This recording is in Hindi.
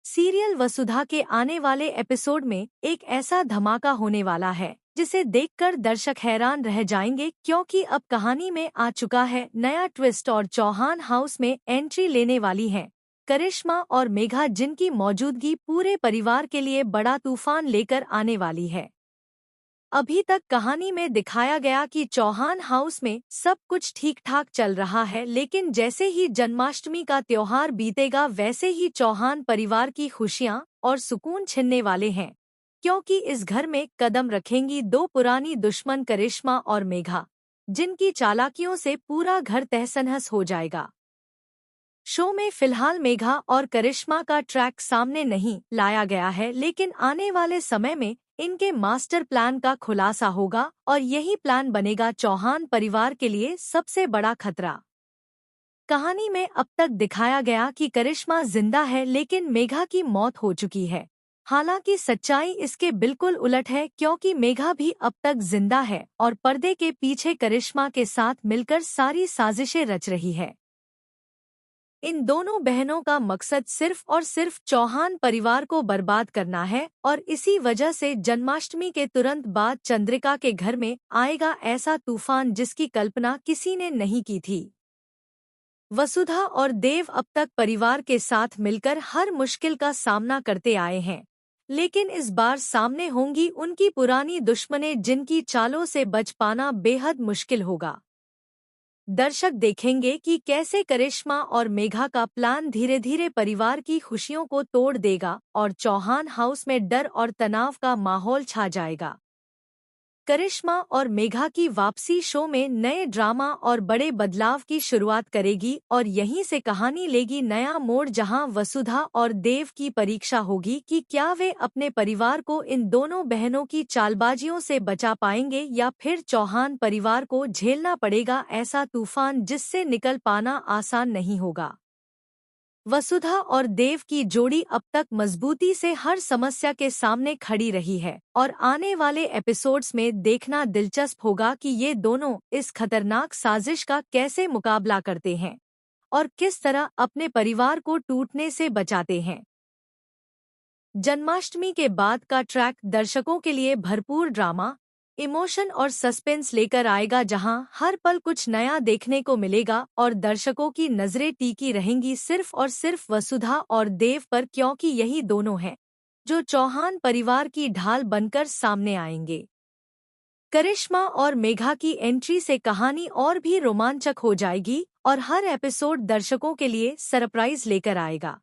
सीरियल वसुधा के आने वाले एपिसोड में एक ऐसा धमाका होने वाला है जिसे देखकर दर्शक हैरान रह जाएंगे, क्योंकि अब कहानी में आ चुका है नया ट्विस्ट और चौहान हाउस में एंट्री लेने वाली हैं करिश्मा और मेघा, जिनकी मौजूदगी पूरे परिवार के लिए बड़ा तूफान लेकर आने वाली है। अभी तक कहानी में दिखाया गया कि चौहान हाउस में सब कुछ ठीक ठाक चल रहा है, लेकिन जैसे ही जन्माष्टमी का त्योहार बीतेगा वैसे ही चौहान परिवार की खुशियां और सुकून छिनने वाले हैं, क्योंकि इस घर में कदम रखेंगी दो पुरानी दुश्मन करिश्मा और मेघा, जिनकी चालाकियों से पूरा घर तहस-नहस हो जाएगा। शो में फिलहाल मेघा और करिश्मा का ट्रैक सामने नहीं लाया गया है, लेकिन आने वाले समय में इनके मास्टर प्लान का खुलासा होगा और यही प्लान बनेगा चौहान परिवार के लिए सबसे बड़ा खतरा। कहानी में अब तक दिखाया गया कि करिश्मा जिंदा है, लेकिन मेघा की मौत हो चुकी है। हालांकि सच्चाई इसके बिल्कुल उलट है, क्योंकि मेघा भी अब तक जिंदा है और पर्दे के पीछे करिश्मा के साथ मिलकर सारी साजिशें रच रही है। इन दोनों बहनों का मकसद सिर्फ और सिर्फ चौहान परिवार को बर्बाद करना है, और इसी वजह से जन्माष्टमी के तुरंत बाद चंद्रिका के घर में आएगा ऐसा तूफान जिसकी कल्पना किसी ने नहीं की थी। वसुधा और देव अब तक परिवार के साथ मिलकर हर मुश्किल का सामना करते आए हैं, लेकिन इस बार सामने होंगी उनकी पुरानी दुश्मनें, जिनकी चालों से बच पाना बेहद मुश्किल होगा। दर्शक देखेंगे कि कैसे करिश्मा और मेघा का प्लान धीरे धीरे परिवार की खुशियों को तोड़ देगा और चौहान हाउस में डर और तनाव का माहौल छा जाएगा। करिश्मा और मेघा की वापसी शो में नए ड्रामा और बड़े बदलाव की शुरुआत करेगी और यहीं से कहानी लेगी नया मोड़, जहां वसुधा और देव की परीक्षा होगी कि क्या वे अपने परिवार को इन दोनों बहनों की चालबाजियों से बचा पाएंगे या फिर चौहान परिवार को झेलना पड़ेगा ऐसा तूफान जिससे निकल पाना आसान नहीं होगा। वसुधा और देव की जोड़ी अब तक मजबूती से हर समस्या के सामने खड़ी रही है और आने वाले एपिसोड्स में देखना दिलचस्प होगा कि ये दोनों इस खतरनाक साजिश का कैसे मुकाबला करते हैं और किस तरह अपने परिवार को टूटने से बचाते हैं। जन्माष्टमी के बाद का ट्रैक दर्शकों के लिए भरपूर ड्रामा, इमोशन और सस्पेंस लेकर आएगा, जहां हर पल कुछ नया देखने को मिलेगा और दर्शकों की नजरें टिकी रहेंगी सिर्फ और सिर्फ वसुधा और देव पर, क्योंकि यही दोनों हैं जो चौहान परिवार की ढाल बनकर सामने आएंगे। करिश्मा और मेघा की एंट्री से कहानी और भी रोमांचक हो जाएगी और हर एपिसोड दर्शकों के लिए सरप्राइज लेकर आएगा।